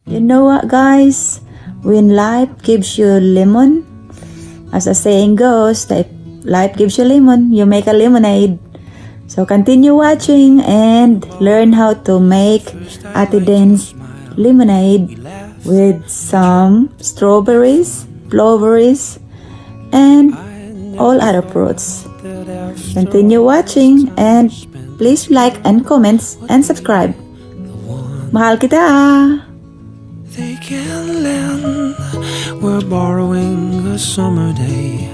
You know what, guys? When life gives you lemon, as the saying goes, that life gives you lemon, you make a lemonade. So continue watching and learn how to make Ate Den's lemonade with some strawberries, blueberries, and all other fruits. Continue watching and please like and comments and subscribe. Mahal kita! They can lend, we're borrowing a summer day,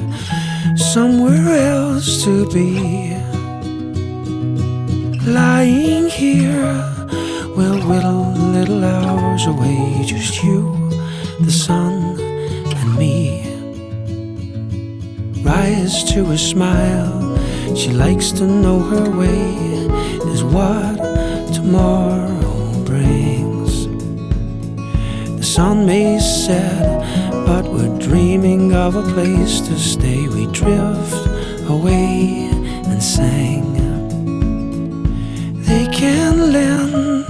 somewhere else to be. Lying here, we'll whittle little hours away, just you, the sun, and me. Rise to a smile, she likes to know her way is what tomorrow brings. The sun may set, but we're dreaming of a place to stay. We drift away and sang. They can lend,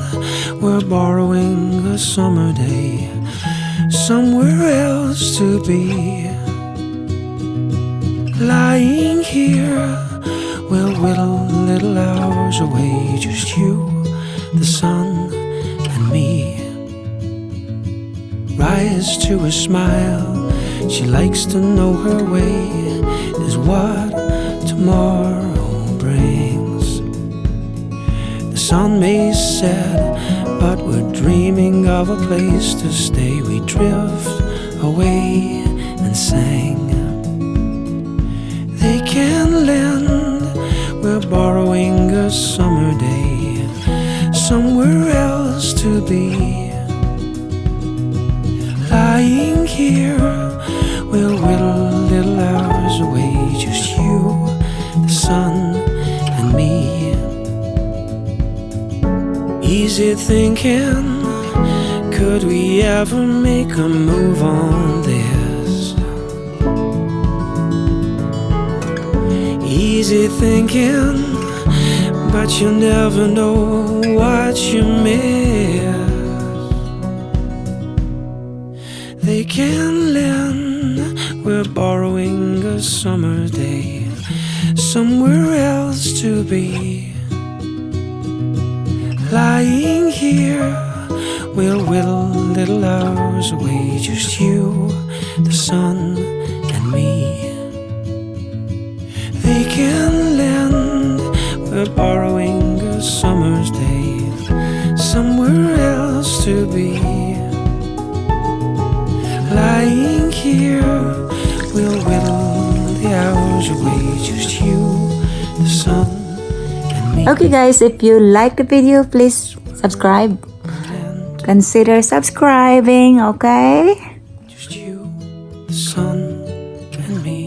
we're borrowing a summer day, somewhere else to be. Lying here, we'll whittle little hours away, just you, the sun, and me. Rise to a smile, she likes to know her way is what tomorrow brings. The sun may set, but we're dreaming of a place to stay. We drift away and sang. They can lend, we're borrowing a summer day, somewhere else to be. Lying here, we'll whittle little hours away, just you, the sun, and me. Easy thinking, could we ever make a move on this? Easy thinking, but you never know what you miss. They can lend, we're borrowing a summer day, somewhere else to be. Lying here, we'll whittle little hours away, just you, the sun, and me. They can lend, we're borrowing a summer's day, somewhere else to be. Lying here, we'll whittle the hours away, just you, the sun, and me. Okay guys, if you like the video, please subscribe. Consider subscribing, okay? Just you, the sun, and me.